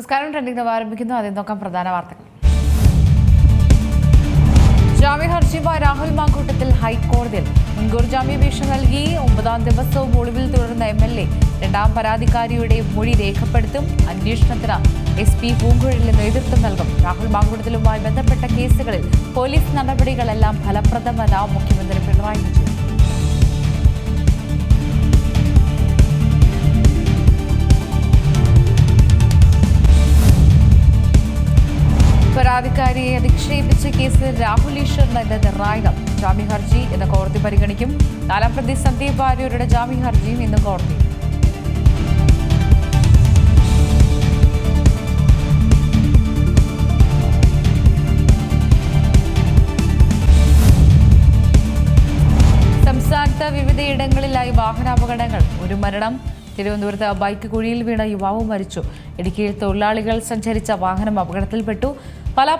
നമസ്കാരം. ട്രെൻഡിംഗ് നവ ആരംഭിക്കുന്നു. ആദ്യം നോക്കാം പ്രധാന വാർത്തകൾ. ജാമ്യ ഹർജിയുമായി രാഹുൽ മാങ്കൂട്ടത്തിൽ ഹൈക്കോടതിയിൽ മുൻകൂർ ജാമ്യാപേക്ഷ നൽകി 9ാം ദിവസവും ഒളിവിൽ തുടരുന്ന MLA രണ്ടാം പരാതിക്കാരിയുടെ മൊഴി രേഖപ്പെടുത്തും. അന്വേഷണത്തിന് SP പൂങ്കുഴലിന് നേതൃത്വം നൽകും. രാഹുൽ മാങ്കൂട്ടത്തിലുമായി ബന്ധപ്പെട്ട കേസുകളിൽ പോലീസ് നടപടികളെല്ലാം ഫലപ്രദമെന്ന് മുഖ്യമന്ത്രി പിണറായി വിജയൻ. പരാതിക്കാരിയെ അധിക്ഷേപിച്ച കേസിൽ രാഹുൽ ഈശ്വറിന് ഇന്ന് നിർണായകം. ജാമ്യ ഹർജി ഇന്ന് കോടതി പരിഗണിക്കും. 4ാം പ്രതി സന്ദീപ് വാര്യരുടെ ജാമ്യ ഹർജിയും ഇന്ന് കോടതി. സംസ്ഥാനത്ത് വിവിധയിടങ്ങളിലായി വാഹനാപകടങ്ങൾ. ഒരു മരണം. തിരുവനന്തപുരത്ത് ബൈക്ക് കുഴിയിൽ വീണ യുവാവ് മരിച്ചു. ഇടുക്കിയിൽ തൊഴിലാളികൾ സഞ്ചരിച്ച വാഹനം അപകടത്തിൽപ്പെട്ടു.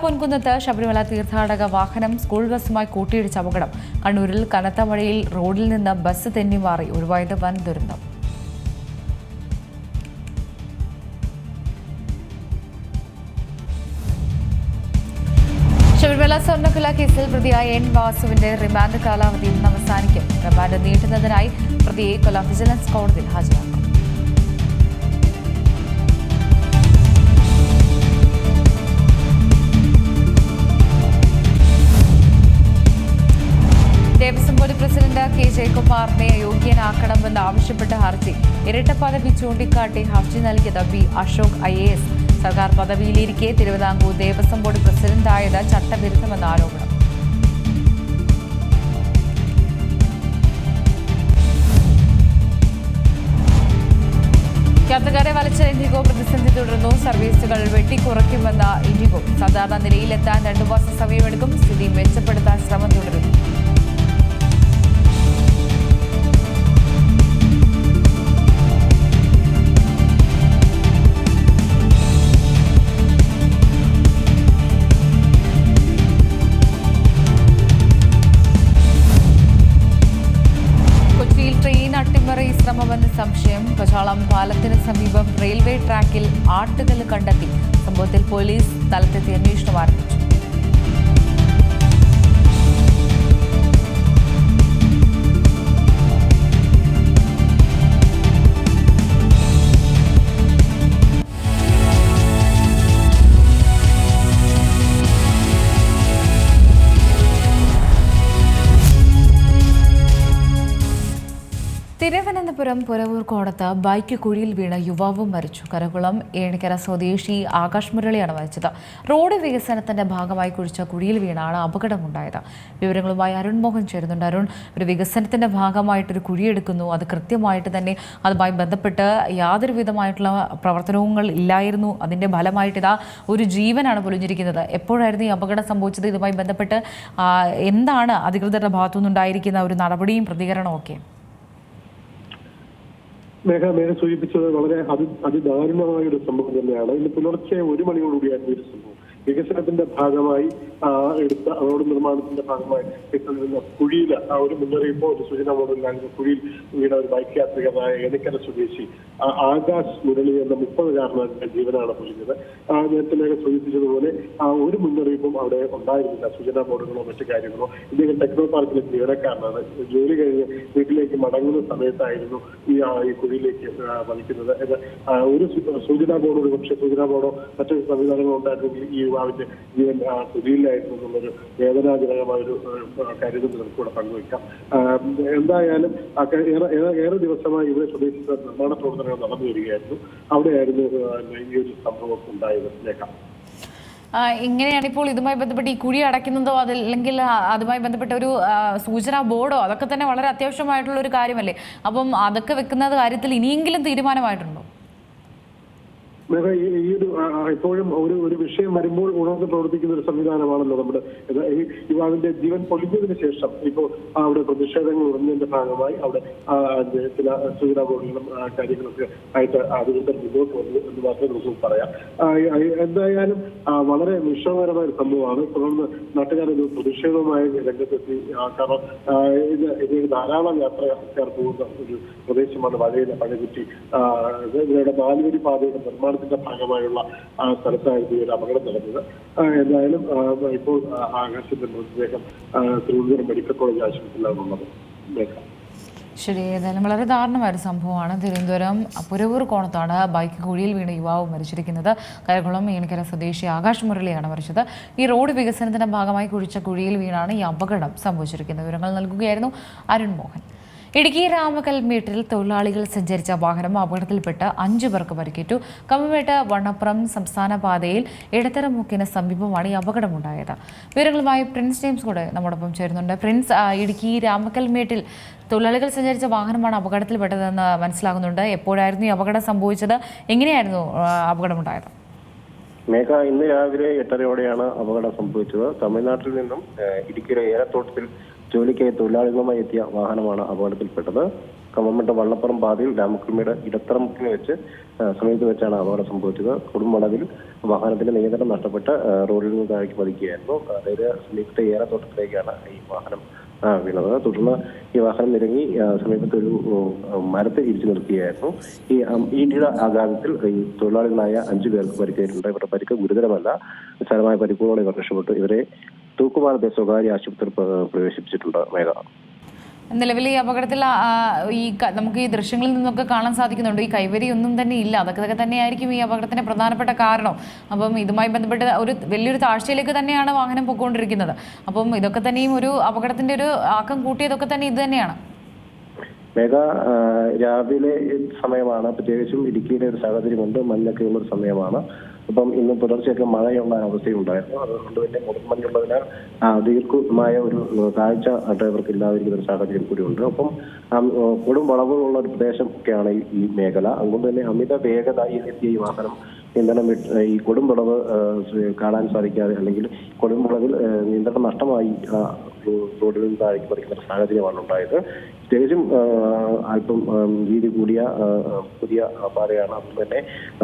പൊൻകുന്നത്ത് ശബരിമല തീർത്ഥാടക വാഹനം സ്കൂൾ ബസുമായി കൂട്ടിയിടിച്ച അപകടം. കണ്ണൂരിൽ കനത്ത മഴയിൽ റോഡിൽ നിന്ന് ബസ് തെന്നിമാറി. ഒഴിവായത് വൻ ദുരന്തം. ശബരിമല സ്വർണ്ണക്കൊല കേസിൽ പ്രതിയായ N വാസുവിന്റെ റിമാൻഡ് കാലാവധി ഇന്ന് അവസാനിക്കും. റിമാൻഡ് നീട്ടുന്നതിനായി പ്രതിയെ കൊല്ലം വിജിലൻസ് കോടതിയിൽ ഹാജരാക്കും. ദേവസ്വം ബോർഡ് പ്രസിഡന്റ് K ജയകുമാറിനെ അയോഗ്യനാക്കണമെന്ന് ആവശ്യപ്പെട്ട ഹർജി ഇരട്ട പദവി ചൂണ്ടിക്കാട്ടി ഹർജി നൽകിയത് B അശോക് IAS. സർക്കാർ പദവിയിലിരിക്കെ തിരുവിതാംകൂർ ദേവസ്വം ബോർഡ് പ്രസിഡന്റായത് ചട്ടവിരുദ്ധമെന്ന ആരോപണം. യാത്രക്കാരെ വലിച്ച ഇൻഡിഗോ പ്രതിസന്ധി തുടർന്നു. സർവീസുകൾ വെട്ടിക്കുറയ്ക്കുമെന്ന ഇൻഡിഗോ. സാധാരണ നിലയിലെത്താൻ 2 മാസം സമയമെടുക്കും. സ്ഥിതി മെച്ചപ്പെടുത്താൻ ശ്രമം തുടരുന്നു. ശ്രമമെന്ന് സംശയം. പചാളം പാലത്തിന് സമീപം റെയിൽവേ ട്രാക്കിൽ ആട്ടുകല്ല് കണ്ടെത്തി. സംഭവത്തിൽ പോലീസ് സ്ഥലത്തെത്തി അന്വേഷണം ആരംഭിച്ചു. തിരുവനന്തപുരം പുരവൂർ കോടത്ത് ബൈക്ക് കുഴിയിൽ വീണ യുവാവും മരിച്ചു. കരകുളം ഏണിക്കര സ്വദേശി ആകാശ് മുരളിയാണ് മരിച്ചത്. റോഡ് വികസനത്തിന്റെ ഭാഗമായി കുഴിച്ച കുഴിയിൽ വീണാണ് അപകടമുണ്ടായത്. വിവരങ്ങളുമായി അരുൺ മോഹൻ ചേരുന്നുണ്ട്. അരുൺ, ഒരു വികസനത്തിന്റെ ഭാഗമായിട്ടൊരു കുഴിയെടുക്കുന്നു, അത് കൃത്യമായിട്ട് തന്നെ അതുമായി ബന്ധപ്പെട്ട് യാതൊരു വിധമായിട്ടുള്ള പ്രവർത്തനങ്ങൾ ഇല്ലായിരുന്നു. അതിന്റെ ഫലമായിട്ട് ഇതാ ഒരു ജീവനാണ് പൊലിഞ്ഞിരിക്കുന്നത്. എപ്പോഴായിരുന്നു ഈ അപകടം സംഭവിച്ചത്? ഇതുമായി ബന്ധപ്പെട്ട് എന്താണ് അധികൃതരുടെ ഭാഗത്തുനിന്നുണ്ടായിരിക്കുന്ന ഒരു നടപടിയും പ്രതികരണവും ഒക്കെ? മേഘ സൂചിപ്പിച്ചത് വളരെ അതിദാരുണമായ ഒരു സംഭവം തന്നെയാണ്. ഇന്ന് പുലർച്ചെ 1 മണിയോടുകൂടിയായിരുന്നു ഒരു സംഭവം. വികസനത്തിന്റെ ഭാഗമായി എടുത്ത റോഡ് നിർമ്മാണത്തിന്റെ ഭാഗമായി എത്തുന്ന കുഴിയിൽ ഒരു മുന്നറിയിപ്പോ ഒരു സൂചന ബോർഡിലായിരുന്നു. കുഴിയിൽ വീണ ഒരു ബൈക്ക് യാത്രികനായ ഏണിക്കര സ്വദേശി ആകാശ് മുരളി എന്ന 30-കാരനായ ജീവനാണ് പൊലിഞ്ഞത്. നേരത്തെ മേഘ സൂചിപ്പിച്ചതുപോലെ ഒരു മുന്നറിയിപ്പും അവിടെ ഉണ്ടായിരുന്നില്ല. സൂചനാ ബോർഡുകളോ മറ്റു കാര്യങ്ങളോ. ഇദ്ദേഹം ടെക്നോ പാർക്കിലെ ജീവനക്കാരനാണ്. ജോലി കഴിഞ്ഞ് വീട്ടിലേക്ക് മടങ്ങുന്ന സമയത്തായിരുന്നു ഈ കുഴിയിലേക്ക് വലിക്കുന്നത്. ഒരു സൂചനാ ബോർഡോ പക്ഷേ സൂചനാ ബോർഡോ മറ്റു സംവിധാനങ്ങളോ ഉണ്ടായിരുന്നെങ്കിൽ ഈ യുവാവിന്റെ ജീവൻ കുഴിയിലായിരുന്നു എന്നുള്ളൊരു വേദനാജനകമായ ഒരു കാര്യം നമുക്കിവിടെ പങ്കുവയ്ക്കാം. എന്തായാലും ഏറെ ദിവസമായി ഇവിടെ പ്രദേശത്ത് നിർമ്മാണ പ്രവർത്തനങ്ങൾ നടന്നു വരികയായിരുന്നു. അവിടെയായിരുന്നു ഈ ഒരു സംഭവം ഉണ്ടായത്. ഇങ്ങനെയാണ് ഇപ്പോൾ ഇതുമായി ബന്ധപ്പെട്ട് ഈ കുഴി അടയ്ക്കുന്നതോ അതല്ലെങ്കിൽ അതുമായി ബന്ധപ്പെട്ട ഒരു സൂചനാ ബോർഡോ അതൊക്കെ തന്നെ വളരെ അത്യാവശ്യമായിട്ടുള്ള ഒരു കാര്യമല്ലേ? അപ്പം അതൊക്കെ വെക്കുന്ന കാര്യത്തിൽ ഇനിയെങ്കിലും തീരുമാനമായിട്ടുണ്ടോ? ഈ ഒരു ഇപ്പോഴും ഒരു വിഷയം വരുമ്പോൾ ഉണർന്ന് പ്രവർത്തിക്കുന്ന ഒരു സംവിധാനമാണല്ലോ നമ്മുടെ. ഈ യുവാവിന്റെ ജീവൻ പൊലിഞ്ഞതിന് ശേഷം ഇപ്പോൾ അവിടെ പ്രതിഷേധങ്ങൾ ഉറഞ്ഞതിന്റെ ഭാഗമായി അവിടെ ചില സൂചനാ ബോർഡുകളും കാര്യങ്ങളൊക്കെ ആയിട്ട് അധികൃതർ മുന്നോട്ട് വന്നു എന്ന് മാത്രമേ നമുക്ക് പറയാം. എന്തായാലും വളരെ വിഷമകരമായ ഒരു സംഭവമാണ്. തുടർന്ന് നാട്ടുകാരൊരു പ്രതിഷേധവുമായി രംഗത്തെത്തി. കാരണം ഇത് ധാരാളം യാത്രക്കാർ പോകുന്ന ഒരു പ്രദേശമാണ്. വലയിലെ പണികുറ്റി ഇവരുടെ 4 വരി പാതയുടെ നിർമ്മാണത്തിന് നിർമ്മാണത്തിന്റെ ഭാഗമായുള്ള സ്ഥലത്തായിരുന്നു ഈ ഒരു അപകടം നടന്നത്. എന്തായാലും ഇപ്പോൾ ആകാശത്തിന്റെ മൃതദേഹം തിരുവനന്തപുരം മെഡിക്കൽ കോളേജ് ആശുപത്രിയിലാണ് ഉള്ളത്. ശരി, ഏതായാലും വളരെ ദാരുണമായൊരു സംഭവമാണ്. തിരുവനന്തപുരം പുരവൂർ കോണത്താണ് ബൈക്ക് കുഴിയിൽ വീണ് യുവാവ് മരിച്ചിരിക്കുന്നത്. കരകുളം ഏണിക്കര സ്വദേശി ആകാശ് മുരളിയാണ് മരിച്ചത്. ഈ റോഡ് വികസനത്തിന്റെ ഭാഗമായി കുഴിച്ച കുഴിയിൽ വീണാണ് ഈ അപകടം സംഭവിച്ചിരിക്കുന്നത്. വിവരങ്ങൾ നൽകുകയായിരുന്നു അരുൺ മോഹൻ. ഇടുക്കി രാമകൽമേട്ടിൽ തൊഴിലാളികൾ സഞ്ചരിച്ച വാഹനം അപകടത്തിൽപ്പെട്ട് 5 പേർക്ക് പരിക്കേറ്റു. കമ്മമേട്ട് വണ്ണപ്പുറം സംസ്ഥാന പാതയിൽ ഇടത്തരമുക്കിന് സമീപമാണ് ഈ അപകടമുണ്ടായത്. വിവരങ്ങളുമായി പ്രിൻസ് ജെയിംസ് കൂടെ നമ്മോടൊപ്പം ചേരുന്നുണ്ട്. പ്രിൻസ്, ഇടുക്കി രാമകൽമേട്ടിൽ തൊഴിലാളികൾ സഞ്ചരിച്ച വാഹനമാണ് അപകടത്തിൽപ്പെട്ടതെന്ന് മനസ്സിലാകുന്നുണ്ട്. എപ്പോഴായിരുന്നു ഈ അപകടം സംഭവിച്ചത്? എങ്ങനെയായിരുന്നു അപകടമുണ്ടായത്? മേഘ, ഇന്ന് രാവിലെ 8:30യോടെയാണ് അപകടം സംഭവിച്ചത്. തമിഴ്നാട്ടിൽ നിന്നും ഇടുക്കിയിലെ ഏലത്തോട്ടത്തിൽ ജോലിക്കായി തൊഴിലാളികളുമായി എത്തിയ വാഹനമാണ് അപകടത്തിൽപ്പെട്ടത്. കമ്മമട്ട വള്ളപ്പുറം പാതയിൽ രാമക്കൽമേട് ഇടത്തറമുക്കിന് വെച്ച് സമീപത്ത് വെച്ചാണ് അപകടം സംഭവിച്ചത്. കൊടുംവളവിൽ വാഹനത്തിന്റെ നിയന്ത്രണം നഷ്ടപ്പെട്ട് റോഡിൽ നിന്ന് താഴേക്ക് പതിക്കുകയായിരുന്നു. അതായത് സമീപത്തെ ഏലത്തോട്ടത്തിലേക്കാണ് ഈ വാഹനം വീണത്. തുടർന്ന് ഈ വാഹനം നിരങ്ങി സമീപത്ത് ഒരു മരത്തിൽ ഇടിച്ചു നിർത്തുകയായിരുന്നു. ഈ ഇടിയുടെ ആഘാതത്തിൽ ഈ തൊഴിലാളികളായ 5 പേർക്ക് പരിക്കേറ്റിട്ടുണ്ട്. ഇവരുടെ പരിക്ക് ഗുരുതരമല്ല. നിസ്സാരമായ പരിക്കുകളോടെ ഇവർ രക്ഷപ്പെട്ടു. ഇവരെ തൂക്കുപാലത്തെ സ്വകാര്യ ആശുപത്രിയിൽ പ്രവേശിപ്പിച്ചിട്ടുണ്ട്. മേഘ, നിലവിൽ ഈ അപകടത്തിൽ നമുക്ക് ഈ ദൃശ്യങ്ങളിൽ നിന്നൊക്കെ കാണാൻ സാധിക്കുന്നുണ്ട്, ഈ കൈവരി ഒന്നും തന്നെ ഇല്ല. അതൊക്കെ തന്നെയായിരിക്കും ഈ അപകടത്തിന്റെ പ്രധാനപ്പെട്ട കാരണം. അപ്പം ഇതുമായി ബന്ധപ്പെട്ട് ഒരു വലിയൊരു താഴ്ചയിലേക്ക് തന്നെയാണ് വാഹനം പൊയ്ക്കൊണ്ടിരിക്കുന്നത്. അപ്പം ഇതൊക്കെ തന്നെയും ഒരു അപകടത്തിന്റെ ഒരു ആക്കം കൂട്ടിയതൊക്കെ തന്നെ ഇത് തന്നെയാണ്. മേഘ, രാവിലെ സമയമാണ്. പ്രത്യേകിച്ചും ഇടുക്കിയിലെ ഒരു സാഹചര്യമുണ്ട്. മഞ്ഞൊക്കെ ഉള്ളൊരു സമയമാണ്. അപ്പം ഇന്ന് പുലർച്ചെയൊക്കെ മഴയുള്ള അവസ്ഥയുണ്ടായിരുന്നു. അതുകൊണ്ട് തന്നെ മുടമഞ്ഞുള്ളതിനാൽ ദീർഘമായ ഒരു കാഴ്ച ഡ്രൈവർക്ക് ഇല്ലാതിരിക്കുന്ന ഒരു സാഹചര്യം കൂടിയുണ്ട്. ഒപ്പം കൊടും വളവുകളുള്ള ഒരു പ്രദേശം ഒക്കെയാണ് ഈ മേഖല. അതുകൊണ്ട് തന്നെ അമിത വേഗതയിൽ എത്തിയ ഈ വാഹനം നിയന്ത്രണം ഈ കൊടുംവളവ് കാണാൻ സാധിക്കാതെ, അല്ലെങ്കിൽ കൊടുംവളവിൽ നിയന്ത്രണം നഷ്ടമായി റോഡിൽ നിന്ന് താഴേക്ക് പറിക്കുന്ന സാഹചര്യമാണ് ഉണ്ടായത്. പ്രത്യേകിച്ചും അല്പം വീതി കൂടിയ പുതിയ പാതയാണ്. അതുകൊണ്ട് തന്നെ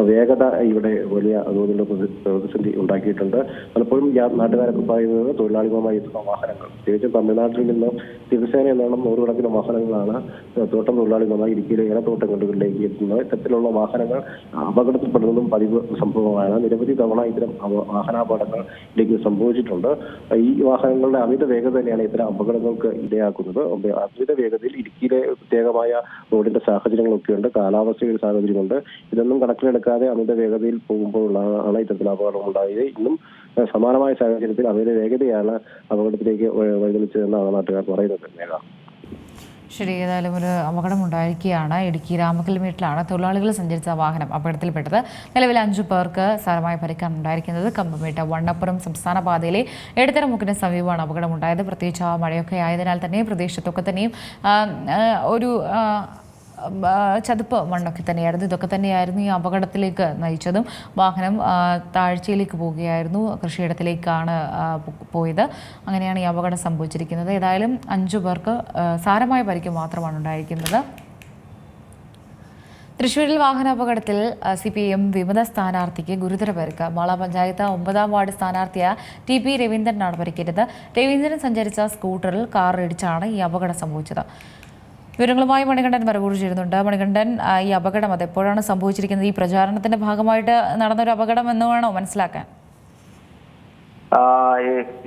വേഗത ഇവിടെ വലിയ തോതിലുള്ള പ്രതിസന്ധി ഉണ്ടാക്കിയിട്ടുണ്ട്. പലപ്പോഴും നാട്ടുകാരൊക്കെ പറയുന്നത് തൊഴിലാളികളുമായി എത്തുന്ന വാഹനങ്ങൾ, പ്രത്യേകിച്ചും തമിഴ്നാട്ടിൽ നിന്ന് ദിവസേന എന്നാണ് 100 കണക്കിന് വാഹനങ്ങളാണ് തോട്ടം തൊഴിലാളികളുമായി ഇടുക്കിയിലെ ഏലത്തോട്ടങ്ങളിലേക്ക് എത്തുന്നത്. ഇത്തരത്തിലുള്ള വാഹനങ്ങൾ അപകടത്തിൽപ്പെടുന്നതും പതിവ് സംഭവമാണ്. നിരവധി തവണ ഇത്തരം വാഹനാപകടങ്ങൾ ഇടുക്കിയിൽ സംഭവിച്ചിട്ടുണ്ട്. ഈ വാഹനങ്ങളുടെ അമിത വേഗത തന്നെയാണ് ഇത്തരം അപകടങ്ങൾക്ക് ഇടയാക്കുന്നത്. അമിത വേഗതയിൽ ഇടുക്കിയിലെ പ്രത്യേകമായ റോഡിന്റെ സാഹചര്യങ്ങളൊക്കെ ഉണ്ട്, കാലാവസ്ഥയുടെ സാഹചര്യമുണ്ട്. ഇതൊന്നും കണക്കിലെടുക്കാതെ അമിത വേഗതയിൽ പോകുമ്പോഴാണ് ഇത്തരത്തിൽ അപകടം ഉണ്ടായത്. ഇന്നും സമാനമായ സാഹചര്യത്തിൽ അമിത വേഗതയാണ് അപകടത്തിലേക്ക് വഴിതെളിച്ചതെന്നാണ് നാട്ടുകാർ പറയുന്നത്. മേഘ, ശരി, ഏതായാലും ഒരു അപകടമുണ്ടായിരിക്കുകയാണ്. ഇടുക്കി രാമകൽമേട്ടിലാണ് തൊഴിലാളികൾ സഞ്ചരിച്ച വാഹനം അപകടത്തിൽപ്പെട്ടത്. നിലവിൽ 5 പേർക്ക് സാരമായ പരിക്കാണ് ഉണ്ടായിരിക്കുന്നത്. കമ്പമേട്ട് വണ്ണപ്പുറം സംസ്ഥാന പാതയിലെ ഇടത്തരമുക്കിന് സമീപമാണ് അപകടമുണ്ടായത്. പ്രത്യേകിച്ച് മഴയൊക്കെ ആയതിനാൽ തന്നെ പ്രദേശത്തൊക്കെ തന്നെയും ഒരു ചതുപ്പ് മണ്ണൊക്കെ തന്നെയായിരുന്നു. ഇതൊക്കെ തന്നെയായിരുന്നു ഈ അപകടത്തിലേക്ക് നയിച്ചതും. വാഹനം താഴ്ചയിലേക്ക് പോവുകയായിരുന്നു, കൃഷിയിടത്തിലേക്കാണ് പോയത്. അങ്ങനെയാണ് ഈ അപകടം സംഭവിച്ചിരിക്കുന്നത്. ഏതായാലും 5 പേർക്ക് സാരമായ പരിക്ക് മാത്രമാണ് ഉണ്ടായിരിക്കുന്നത്. തൃശ്ശൂരിൽ വാഹനാപകടത്തിൽ CPM വിമത സ്ഥാനാർത്ഥിക്ക് ഗുരുതര പരിക്ക്. മാള പഞ്ചായത്ത് 9ാം വാർഡ് സ്ഥാനാർത്ഥിയായ TP രവീന്ദ്രനാണ് പരിക്കേറ്റത്. രവീന്ദ്രൻ സഞ്ചരിച്ച സ്കൂട്ടറിൽ കാർ ഇടിച്ചാണ് ഈ അപകടം സംഭവിച്ചത്. വിവരങ്ങളുമായി മണികണ്ഠൻ വരവൂർ ചേരുന്നുണ്ട്. മണികണ്ഠൻ, ഈ അപകടം അതെപ്പോഴാണ് സംഭവിച്ചിരിക്കുന്നത്? ഈ പ്രചാരണത്തിന്റെ ഭാഗമായിട്ട് നടന്നൊരു അപകടം എന്ന് വേണോ മനസ്സിലാക്കാൻ?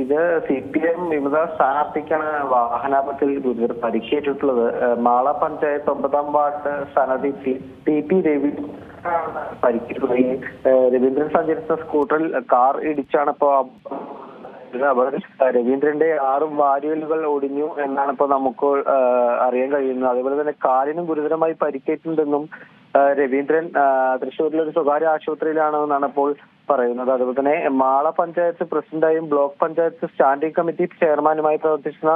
ഇത് CPM വിമത സ്ഥാനാർത്ഥിക്കാണ് വാഹനാപകടത്തിൽ ഗുരുതര പരിക്കേറ്റിട്ടുള്ളത്. മാള പഞ്ചായത്ത് 9ാം വാർഡ് സ്ഥാനാർത്ഥി TP രവീന്ദ്രനാണ് പരിക്കേറ്റിട്ടുള്ളത്. രവീന്ദ്രൻ സഞ്ചരിച്ച സ്കൂട്ടറിൽ കാർ ഇടിച്ചാണ് ഇപ്പോൾ രവീന്ദ്രന്റെ 6 വാരിയലുകൾ ഒടിഞ്ഞു എന്നാണ് ഇപ്പോൾ നമുക്ക് അറിയാൻ കഴിയുന്നത്. അതേപോലെ തന്നെ കാലിനും ഗുരുതരമായി പരിക്കേറ്റുണ്ടെന്നും രവീന്ദ്രൻ തൃശ്ശൂരിലെ ഒരു സ്വകാര്യ ആശുപത്രിയിലാണെന്നാണ് ഇപ്പോൾ പറയുന്നത്. അതുപോലെ തന്നെ മാള പഞ്ചായത്ത് പ്രസിഡന്റായും ബ്ലോക്ക് പഞ്ചായത്ത് സ്റ്റാൻഡിംഗ് കമ്മിറ്റി ചെയർമാനുമായി പ്രവർത്തിക്കുന്ന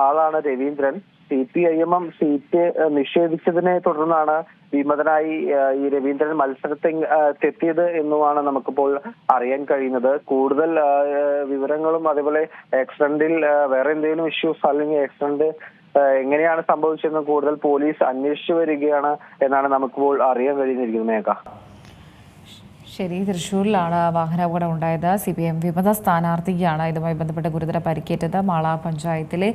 ആളാണ് രവീന്ദ്രൻ. CPIM സീറ്റ് നിഷേധിച്ചതിനെ തുടർന്നാണ് വിമതനായി ഈ രവീന്ദ്രൻ മത്സരത്തെത്തിയത് എന്നുമാണ് നമുക്കിപ്പോൾ അറിയാൻ കഴിയുന്നത്. കൂടുതൽ വിവരങ്ങളും അതേപോലെ ആക്സിഡന്റിൽ വേറെ എന്തെങ്കിലും ഇഷ്യൂസ് അല്ലെങ്കിൽ ആക്സിഡന്റ് എങ്ങനെയാണ് സംഭവിച്ചതെന്ന് കൂടുതൽ പോലീസ് അന്വേഷിച്ചു വരികയാണ് എന്നാണ് നമുക്കിപ്പോൾ അറിയാൻ കഴിഞ്ഞിരിക്കുന്നത്. മേഘ, ശരി, തൃശ്ശൂരിലാണ് വാഹനാപകടം ഉണ്ടായത്. CPM വിമത സ്ഥാനാർത്ഥിക്കാണ് ഇതുമായി ബന്ധപ്പെട്ട് ഗുരുതര പരിക്കേറ്റത്. മാള പഞ്ചായത്തിലെ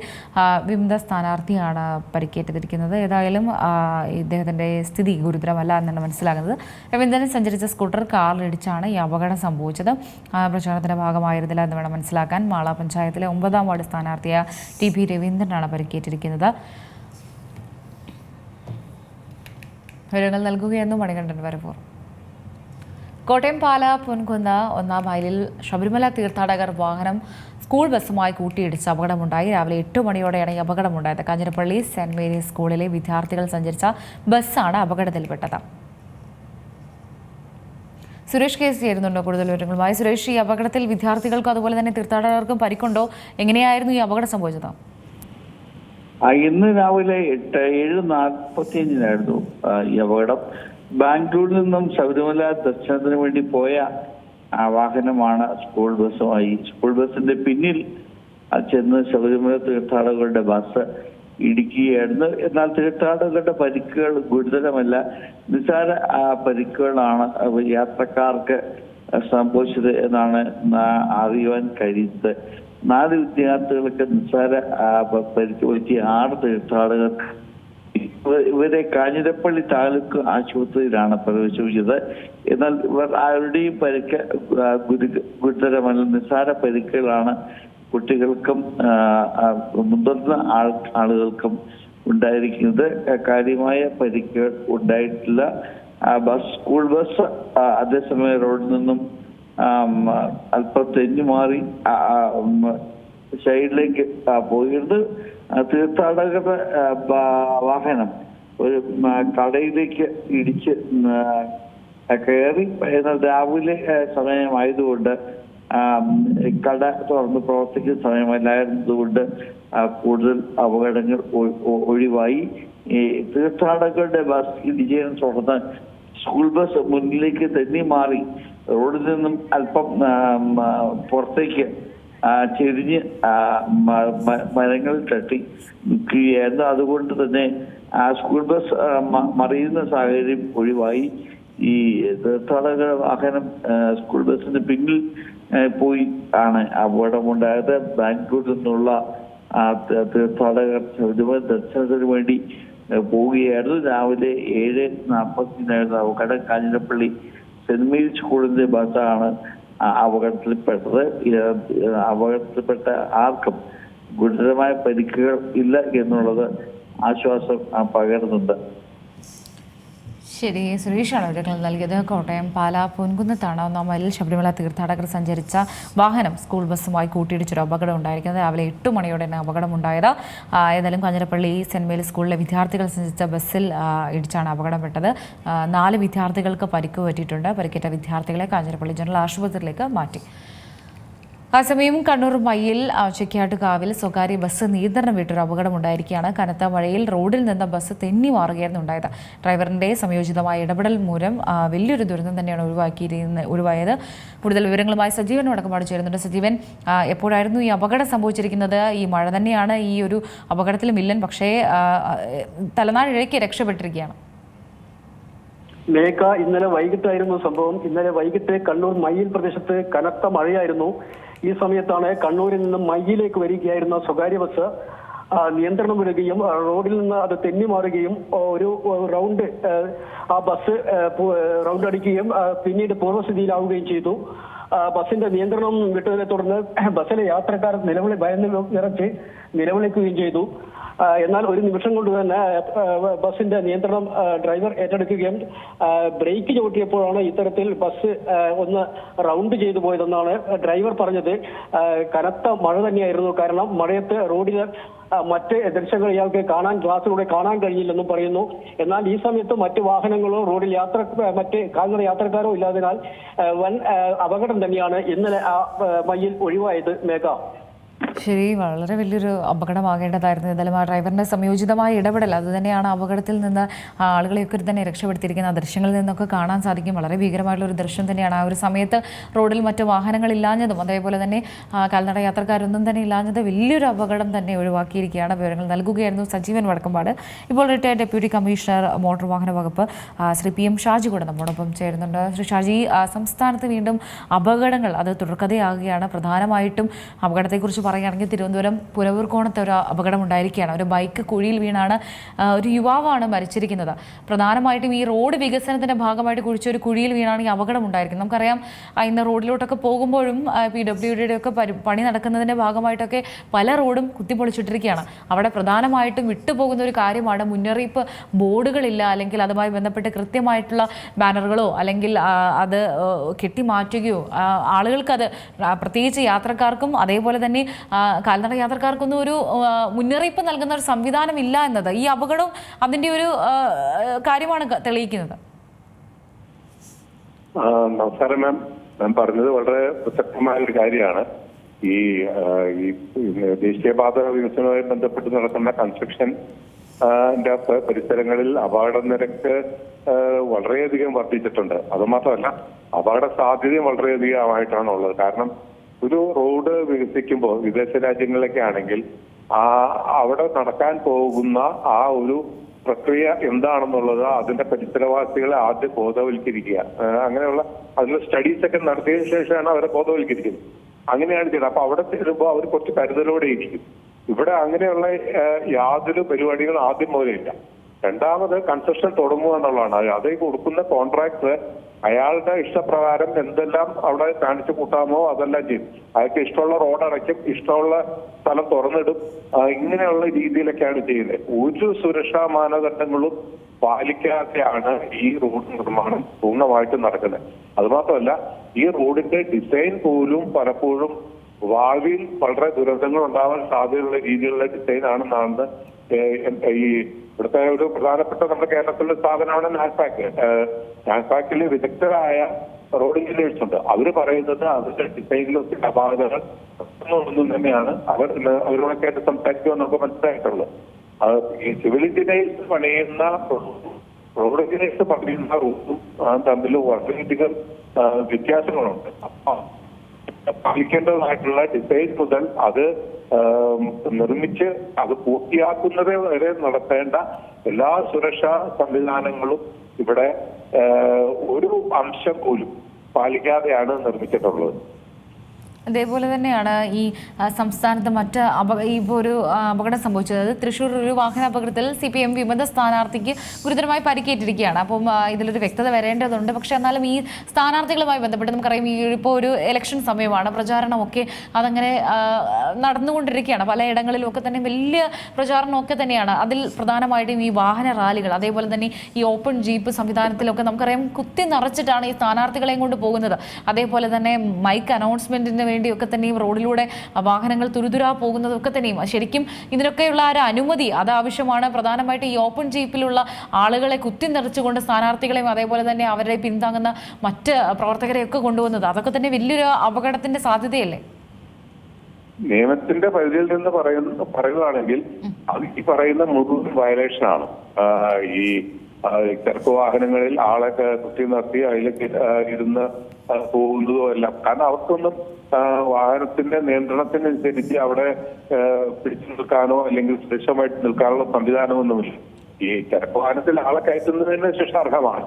വിമത സ്ഥാനാർത്ഥിയാണ് പരിക്കേറ്റിരിക്കുന്നത്. ഏതായാലും ഇദ്ദേഹത്തിൻ്റെ സ്ഥിതി ഗുരുതരമല്ല എന്നാണ് മനസ്സിലാകുന്നത്. രവീന്ദ്രൻ സഞ്ചരിച്ച സ്കൂട്ടർ കാറിലിടിച്ചാണ് ഈ അപകടം സംഭവിച്ചത്. പ്രചാരണത്തിന്റെ ഭാഗമായിരുന്നില്ല എന്ന് വേണം മനസ്സിലാക്കാൻ. മാള പഞ്ചായത്തിലെ 9ാം വാർഡ് സ്ഥാനാർത്ഥിയായ TP രവീന്ദ്രനാണ് പരിക്കേറ്റിരിക്കുന്നത്. വിവരങ്ങൾ നൽകുകയെന്നും മണികണ്ഠൻ വരവൂർ. കോട്ടയം പാല പൊൻകുന്ന് 1ാം മൈലിൽ ശബരിമല തീർത്ഥാടകർ വാഹനം സ്കൂൾ ബസ്സുമായി കൂട്ടിയിടിച്ച് അപകടമുണ്ടായി. രാവിലെ 8 മണിയോടെയാണ് ഈ അപകടമുണ്ടായത്. കാഞ്ഞിരപ്പള്ളി സെന്റ് മേരീസ് സ്കൂളിലെ വിദ്യാർത്ഥികൾ സഞ്ചരിച്ച ബസ്സാണ് അപകടത്തിൽപ്പെട്ടത്. സുരേഷ് കേസ് ചേരുന്നുണ്ടോ കൂടുതൽ വിവരങ്ങളുമായി? സുരേഷ്, ഈ അപകടത്തിൽ വിദ്യാർത്ഥികൾക്കും അതുപോലെ തന്നെ തീർത്ഥാടകർക്കും പരിക്കുണ്ടോ? എങ്ങനെയായിരുന്നു ഈ അപകടം സംഭവിച്ചത്? ഇന്ന് രാവിലെ 7:45 ഈ അപകടം. ബാംഗ്ലൂരിൽ നിന്നും ശബരിമല ദർശനത്തിന് വേണ്ടി പോയ വാഹനമാണ് സ്കൂൾ ബസ്സുമായി. സ്കൂൾ ബസിന്റെ പിന്നിൽ ചെന്ന് ശബരിമല തീർത്ഥാടകരുടെ ബസ് ഇടിക്കുകയായിരുന്നു. എന്നാൽ തീർത്ഥാടകരുടെ പരിക്കുകൾ ഗുരുതരമല്ല, നിസ്സാര പരിക്കുകളാണ് യാത്രക്കാർക്ക് സംഭവിച്ചത് എന്നാണ് അറിയുവാൻ കഴിയുന്നത്. 4 വിദ്യാർത്ഥികൾക്ക് നിസ്സാര പരിക്ക് പറ്റിയ 6 തീർത്ഥാടകർക്ക് ഇവരെ കാഞ്ഞിരപ്പള്ളി താലൂക്ക് ആശുപത്രിയിലാണ് പ്രവേശിപ്പിച്ചത്. എന്നാൽ ഇവർ ആരുടെയും പരിക്ക് ഗുരുതരമല്ല, നിസ്സാര പരിക്കുകളാണ് കുട്ടികൾക്കും മുതിർന്ന ആളുകൾക്കും ഉണ്ടായിരിക്കുന്നത്. കാര്യമായ പരിക്കുകൾ ഉണ്ടായിട്ടില്ല. സ്കൂൾ ബസ് അതേസമയം റോഡിൽ നിന്നും അല്പം തെന്നി മാറി സൈഡിലേക്ക് പോയത്. തീർത്ഥാടകരുടെ വാഹനം ഒരു കടയിലേക്ക് ഇടിച്ച് കയറി. എന്നാൽ രാവിലെ സമയമായതുകൊണ്ട് കട തുറന്ന് പ്രവർത്തിക്കുന്ന സമയമല്ലായിരുന്നതുകൊണ്ട് കൂടുതൽ അപകടങ്ങൾ ഒഴിവായി. ഈ തീർത്ഥാടകരുടെ ബസ് ഇടിച്ചതിനെ തുടർന്ന് സ്കൂൾ ബസ് മുന്നിലേക്ക് തെന്നി മാറി റോഡിൽ നിന്നും അല്പം പുറത്തേക്ക് ചെരിഞ്ഞ് മരങ്ങളിൽ തട്ടി നിൽക്കുകയായിരുന്നു. അതുകൊണ്ട് തന്നെ സ്കൂൾ ബസ് മറിയുന്ന സാഹചര്യം ഒഴിവായി. ഈ തീർത്ഥാടക വാഹനം സ്കൂൾ ബസിന് പിന്നിൽ പോയി ആണ് അപകടമുണ്ടായത്. ബാംഗ്ലൂരിൽ നിന്നുള്ള തീർത്ഥാടകർ ശബരിമല ദർശനത്തിന് വേണ്ടി പോവുകയായിരുന്നു. രാവിലെ 7:40 അപകടം. കാഞ്ഞിരപ്പള്ളി സെന്റ് മേരീസ് സ്കൂളിന്റെ ബസ്സാണ് അപകടത്തിൽപ്പെട്ടത്. അപകടത്തിൽപ്പെട്ട ആർക്കും ഗുരുതരമായ പരിക്കുകൾ ഇല്ല എന്നുള്ളത് ആശ്വാസം പകരുന്നുണ്ട്. ശരി, സുരേഷാണ് വിവരങ്ങൾ നൽകിയത്. കോട്ടയം പാല പൊൻകുന്നത്താണ് 1ാം മൈലിൽ ശബരിമല തീർത്ഥാടകർ സഞ്ചരിച്ച വാഹനം സ്കൂൾ ബസ്സുമായി കൂട്ടിയിടിച്ചൊരു അപകടം ഉണ്ടായിരിക്കുന്നത്. രാവിലെ 8 മണിയോടെയാണ് അപകടമുണ്ടായത്. ഏതായാലും കാഞ്ഞിരപ്പള്ളി സെന്റ് മേരീസ് സ്കൂളിലെ വിദ്യാർത്ഥികൾ സഞ്ചരിച്ച ബസ്സിൽ ഇടിച്ചാണ് അപകടപ്പെട്ടത്. 4 വിദ്യാർത്ഥികൾക്ക് പരിക്ക് പറ്റിയിട്ടുണ്ട്. പരിക്കേറ്റ വിദ്യാർത്ഥികളെ കാഞ്ഞിരപ്പള്ളി ജനറൽ ആശുപത്രിയിലേക്ക് മാറ്റി. അതേസമയം കണ്ണൂർ മയ്യിൽ ചെക്കാട്ടുകാവിൽ സ്വകാര്യ ബസ് നിയന്ത്രണം വിട്ടൊരു അപകടമുണ്ടായിരിക്കുകയാണ്. കനത്ത മഴയിൽ റോഡിൽ നിന്ന് ബസ് തെന്നി മാറുകയായിരുന്നു ഉണ്ടായത്. ഡ്രൈവറിന്റെ സംയോജിതമായ ഇടപെടൽ മൂലം വലിയൊരു ദുരന്തം തന്നെയാണ് ഒഴിവായത്. കൂടുതൽ വിവരങ്ങളുമായി സജീവൻ അടക്കമാണ് ചേരുന്നുണ്ട്. സജീവൻ, എപ്പോഴായിരുന്നു ഈ അപകടം സംഭവിച്ചിരിക്കുന്നത്? ഈ മഴ തന്നെയാണ് ഈ ഒരു അപകടത്തിൽ വില്ലൻ, പക്ഷേ തലനാഴിഴയ്ക്ക് രക്ഷപ്പെട്ടിരിക്കുകയാണ്. മേഘ, ഇന്നലെ വൈകിട്ടായിരുന്നു സംഭവം. ഇന്നലെ വൈകിട്ട് കണ്ണൂർ മയ്യിൽ പ്രദേശത്ത് കനത്ത മഴയായിരുന്നു. ഈ സമയത്താണ് കണ്ണൂരിൽ നിന്നും മയ്യിലേക്ക് വരികയായിരുന്ന സ്വകാര്യ ബസ് നിയന്ത്രണം വിടുകയും റോഡിൽ നിന്ന് അത് തെന്നി മാറുകയും ഒരു റൗണ്ട് ആ ബസ് റൗണ്ട് അടിക്കുകയും പിന്നീട് പൂർവ്വസ്ഥിതിയിലാവുകയും ചെയ്തു. ബസിന്റെ നിയന്ത്രണം വിട്ടതിനെ തുടർന്ന് ബസ്സിലെ യാത്രക്കാർ ഭയന്ന് നിറച്ച് നിലവിളിക്കുകയും ചെയ്തു. എന്നാൽ ഒരു നിമിഷം കൊണ്ട് തന്നെ ബസിന്റെ നിയന്ത്രണം ഡ്രൈവർ ഏറ്റെടുക്കുകയും ബ്രേക്ക് ചവിട്ടിയപ്പോഴാണ് ഇത്തരത്തിൽ ബസ് ഒന്ന് റൗണ്ട് ചെയ്തു പോയതെന്നാണ് ഡ്രൈവർ പറഞ്ഞത്. കനത്ത മഴ തന്നെയായിരുന്നു. കാരണം മഴയത്ത് റോഡിൽ മറ്റ് ദൃശ്യങ്ങൾ ഇയാൾക്ക് ഗ്ലാസിലൂടെ കാണാൻ കഴിഞ്ഞില്ലെന്നും പറയുന്നു. എന്നാൽ ഈ സമയത്ത് മറ്റ് വാഹനങ്ങളോ റോഡിൽ മറ്റ് കാൽനട യാത്രക്കാരോ ഇല്ലാതിനാൽ വൻ അപകടം തന്നെയാണ് ഇന്നലെ മയ്യിൽ ഒഴിവായത്. മേഘ. ശരി, വളരെ വലിയൊരു അപകടമാകേണ്ടതായിരുന്നു. എന്തായാലും ആ ഡ്രൈവറിന്റെ സംയോജിതമായ ഇടപെടൽ അത് തന്നെയാണ് അപകടത്തിൽ നിന്ന് ആളുകളെയൊക്കെ തന്നെ രക്ഷപ്പെടുത്തിയിരിക്കുന്ന ദൃശ്യങ്ങളിൽ നിന്നൊക്കെ കാണാൻ സാധിക്കും. വളരെ ഭീകരമായിട്ടുള്ള ഒരു ദൃശ്യം തന്നെയാണ്. ആ ഒരു സമയത്ത് റോഡിൽ മറ്റു വാഹനങ്ങളില്ലാഞ്ഞതും അതേപോലെ തന്നെ കാൽനട യാത്രക്കാരൊന്നും തന്നെ ഇല്ലാഞ്ഞത് വലിയൊരു അപകടം തന്നെ ഒഴിവാക്കിയിരിക്കുകയാണ്. വിവരങ്ങൾ നൽകുകയായിരുന്നു സജീവൻ വടക്കമ്പാട്. ഇപ്പോൾ റിട്ടയർഡ് ഡെപ്യൂട്ടി കമ്മീഷണർ മോട്ടോർ വാഹന വകുപ്പ് ശ്രീ PM ഷാജി കൂടെ നമ്മോടൊപ്പം ചേരുന്നുണ്ട്. ശ്രീ ഷാജി, സംസ്ഥാനത്ത് വീണ്ടും അപകടങ്ങൾ അത് തുടർക്കഥയാകുകയാണ്. പ്രധാനമായിട്ടും അപകടത്തെക്കുറിച്ച് പറയുകയാണെങ്കിൽ തിരുവനന്തപുരം പുലവൂർക്കോണത്തെ ഒരു അപകടം ഉണ്ടായിരിക്കുകയാണ്. ഒരു ബൈക്ക് കുഴിയിൽ വീണാണ് ഒരു യുവാവാണ് മരിച്ചിരിക്കുന്നത്. പ്രധാനമായിട്ടും ഈ റോഡ് വികസനത്തിന്റെ ഭാഗമായിട്ട് കുഴിച്ച ഒരു കുഴിയിൽ വീണാണ് ഈ അപകടം ഉണ്ടായിരിക്കുന്നത്. നമുക്കറിയാം, ഇന്ന് റോഡിലോട്ടൊക്കെ പോകുമ്പോഴും PWDയുടെ ഒക്കെ പണി നടക്കുന്നതിന്റെ ഭാഗമായിട്ടൊക്കെ പല റോഡും കുത്തിപ്പൊളിച്ചിട്ടിരിക്കുകയാണ്. അവിടെ പ്രധാനമായിട്ടും വിട്ടുപോകുന്ന ഒരു കാര്യമാണ് മുന്നറിയിപ്പ് ബോർഡുകളില്ല, അല്ലെങ്കിൽ അതുമായി ബന്ധപ്പെട്ട് കൃത്യമായിട്ടുള്ള ബാനറുകളോ അല്ലെങ്കിൽ അത് കെട്ടിമാറ്റുകയോ ആളുകൾക്കത് പ്രത്യേകിച്ച് യാത്രക്കാർക്കും അതേപോലെ തന്നെ കാൽനട യാത്രക്കാർക്കൊന്നും ഒരു മുന്നറിയിപ്പ് നൽകുന്ന ഒരു സംവിധാനം ഇല്ല എന്നത് ഈ അപകടവും അതിൻ്റെ ഒരു കാര്യമാണ് തെളിയിക്കുന്നത്. നമസ്കാരം മാം. മാം പറഞ്ഞത് വളരെ പ്രസക്തമായ ഒരു കാര്യമാണ്. ഈ ദേശീയപാത വികസനവുമായി ബന്ധപ്പെട്ട് നടക്കുന്ന കൺസ്ട്രക്ഷൻ പരിസരങ്ങളിൽ അപകട നിരക്ക് വളരെയധികം വർദ്ധിച്ചിട്ടുണ്ട്. അതുമാത്രമല്ല, അപകട സാധ്യതയും വളരെയധികമായിട്ടാണ് ഉള്ളത്. കാരണം ഒരു റോഡ് വികസിക്കുമ്പോൾ വിദേശ രാജ്യങ്ങളിലൊക്കെ ആണെങ്കിൽ അവിടെ നടക്കാൻ പോകുന്ന ആ ഒരു പ്രക്രിയ എന്താണെന്നുള്ളത് അതിന്റെ പരിസരവാസികളെ ആദ്യം ബോധവൽക്കരിക്കുക. അങ്ങനെയുള്ള അതിനുള്ള സ്റ്റഡീസ് ഒക്കെ നടത്തിയതിനു ശേഷമാണ് അവരെ ബോധവൽക്കരിക്കുന്നത്. അങ്ങനെയാണ് ചെയ്യുന്നത്. അപ്പൊ അവിടെ ചെല്ലുമ്പോൾ അവർ കുറച്ച് കരുതലോടെ ഇരിക്കും. ഇവിടെ അങ്ങനെയുള്ള യാതൊരു പരിപാടികളും ആദ്യം മുതലില്ല. രണ്ടാമത് കൺസ്ട്രക്ഷൻ തുടങ്ങുക എന്നുള്ളതാണ്. അതേ കൊടുക്കുന്ന കോൺട്രാക്ടർ അയാളുടെ ഇഷ്ടപ്രകാരം എന്തെല്ലാം അവിടെ കാണിച്ചു കൂട്ടാമോ അതെല്ലാം ചെയ്യും. അയാൾക്ക് ഇഷ്ടമുള്ള റോഡ് അടയ്ക്കും, ഇഷ്ടമുള്ള സ്ഥലം തുറന്നിടും. ഇങ്ങനെയുള്ള രീതിയിലൊക്കെയാണ് ചെയ്യുന്നത്. ഒരു സുരക്ഷാ മാനദണ്ഡങ്ങളും പാലിക്കാതെയാണ് ഈ റോഡ് നിർമ്മാണം പൂർണ്ണമായിട്ടും നടക്കുന്നത്. അതുമാത്രമല്ല, ഈ റോഡിന്റെ ഡിസൈൻ പോലും പലപ്പോഴും ഭാവിയിൽ വളരെ ദുരന്തങ്ങൾ ഉണ്ടാവാൻ സാധ്യതയുള്ള രീതിയിലുള്ള ഡിസൈൻ ആണെന്നാണ് ഈ ഇവിടുത്തെ ഒരു പ്രധാനപ്പെട്ട നമ്മുടെ കേരളത്തിലെ സ്ഥാപനമാണ് നാസ്പാക്ക്. നാസ്പാക്കിൽ വിദഗ്ധരായ റോഡ് എഞ്ചിനീയേഴ്സ് ഉണ്ട്. അവര് പറയുന്നത് അവരുടെ ഡിസൈനിലൊക്കെ അപാകതകൾ ഒന്നും തന്നെയാണ് അവരോടൊക്കെ ആയിട്ട് സംസാരിക്കുമ്പോൾ നമുക്ക് മനസ്സിലായിട്ടുള്ളത്. ഈ സിവിൽ എഞ്ചിനീയേഴ്സ് പണിയുന്ന റോഡ് എഞ്ചിനീയേഴ്സ് പണിയുന്ന റൂട്ടും തമ്മിൽ വളരെയധികം വ്യത്യാസങ്ങളുണ്ട്. അപ്പൊ പാലിക്കേണ്ടതായിട്ടുള്ള ഡിസൈൻ മുതൽ അത് നിർമ്മിച്ച് അത് പൂർത്തിയാക്കുന്നത് വരെ നടത്തേണ്ട എല്ലാ സുരക്ഷാ സംവിധാനങ്ങളും ഇവിടെ ഒരു അംശം പോലും പാലിക്കാതെയാണ് നിർമ്മിച്ചിട്ടുള്ളത്. അതേപോലെ തന്നെയാണ് ഈ സംസ്ഥാനത്ത് മറ്റ് ഇപ്പോൾ ഒരു അപകടം സംഭവിച്ചത്. തൃശ്ശൂർ ഒരു വാഹന അപകടത്തിൽ CPM വിമത സ്ഥാനാർത്ഥിക്ക് ഗുരുതരമായി പരിക്കേറ്റിരിക്കുകയാണ്. അപ്പം ഇതിലൊരു വ്യക്തത വരേണ്ടതുണ്ട്. പക്ഷെ എന്നാലും ഈ സ്ഥാനാർത്ഥികളുമായി ബന്ധപ്പെട്ട് നമുക്കറിയാം, ഇപ്പോൾ ഒരു ഇലക്ഷൻ സമയമാണ്, പ്രചാരണമൊക്കെ അതങ്ങനെ നടന്നുകൊണ്ടിരിക്കുകയാണ്. പലയിടങ്ങളിലുമൊക്കെ തന്നെ വലിയ പ്രചാരണമൊക്കെ തന്നെയാണ്. അതിൽ പ്രധാനമായിട്ടും ഈ വാഹന റാലികൾ, അതേപോലെ തന്നെ ഈ ഓപ്പൺ ജീപ്പ് സംവിധാനത്തിലൊക്കെ നമുക്കറിയാം കുത്തി നിറച്ചിട്ടാണ് ഈ സ്ഥാനാർത്ഥികളെയും കൊണ്ട് പോകുന്നത്. അതേപോലെ തന്നെ മൈക്ക് അനൗൺസ്മെന്റിന് വേണ്ടിയൊക്കെ തന്നെയും റോഡിലൂടെ വാഹനങ്ങൾ തുരുതുരാ പോകുന്നതൊക്കെ തന്നെയും ശരിക്കും ഇതിനൊക്കെയുള്ള ഒരു അനുമതി അത് ആവശ്യമാണ്. പ്രധാനമായിട്ട് ഈ ഓപ്പൺ ജീപ്പിലുള്ള ആളുകളെ കുത്തി നിറച്ചുകൊണ്ട് സ്ഥാനാർത്ഥികളെയും അതേപോലെ തന്നെ അവരെ പിന്താങ്ങുന്ന മറ്റ് പ്രവർത്തകരെയൊക്കെ കൊണ്ടുവന്നത് അതൊക്കെ തന്നെ വലിയൊരു അപകടത്തിന്റെ സാധ്യതയല്ലേ? നിയമത്തിന്റെ പരിധിയിൽ നിന്ന് പറയുകയാണെങ്കിൽ അത് ഈ പറയുന്ന മുഴുവൻ വയലേഷനാണ്. ഈ ചരക്ക് വാഹനങ്ങളിൽ ആളൊക്കെ കുത്തി നിർത്തി അതിലേക്ക് ഇരുന്ന് പോകുന്നതോ എല്ലാം. കാരണം അവർക്കൊന്നും വാഹനത്തിന്റെ നിയന്ത്രണത്തിനനുസരിച്ച് അവിടെ പിടിച്ചു നിൽക്കാനോ അല്ലെങ്കിൽ സുരക്ഷമായിട്ട് നിൽക്കാനുള്ള സംവിധാനമൊന്നുമില്ല. ഈ ചരക്ക് വാഹനത്തിൽ ആളെ കയറ്റുന്നതിന് ശിക്ഷാർഹമാണ്.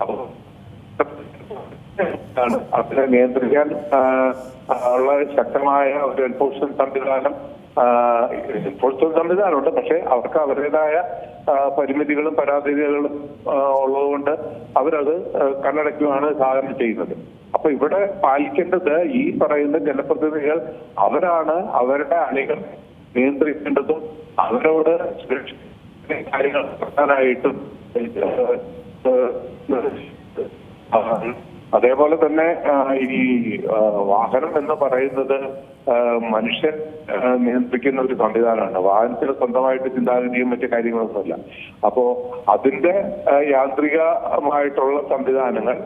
അപ്പോൾ അതിനെ നിയന്ത്രിക്കാൻ ഉള്ള ശക്തമായ ഒരു എൻഫോഴ്സ്മെന്റ് സംവിധാനമുണ്ട്. പക്ഷെ അവർക്ക് അവരുടേതായ പരിമിതികളും പരാധീനതകളും ഉള്ളതുകൊണ്ട് അവരത് കണ്ണടയ്ക്കുകയാണ് സാധാരണ ചെയ്യുന്നത്. അപ്പൊ ഇവിടെ പാലിക്കേണ്ടത് ഈ പറയുന്ന ജനപ്രതിനിധികൾ അവരാണ് അവരുടെ അണികൾ നിയന്ത്രിക്കേണ്ടതും അവരോട് സുരക്ഷ കാര്യങ്ങൾ നടത്താനായിട്ടും അതേപോലെ തന്നെ ഈ വാഹനം എന്ന് പറയുന്നത് മനുഷ്യൻ നിയന്ത്രിക്കുന്ന ഒരു സംവിധാനമാണ്. വാഹനത്തിന് സ്വന്തമായിട്ട് ചിന്താഗതിയും മറ്റു കാര്യങ്ങളൊന്നുമില്ല. അപ്പോ അതിന്റെ യാന്ത്രികമായിട്ടുള്ള സംവിധാനങ്ങൾ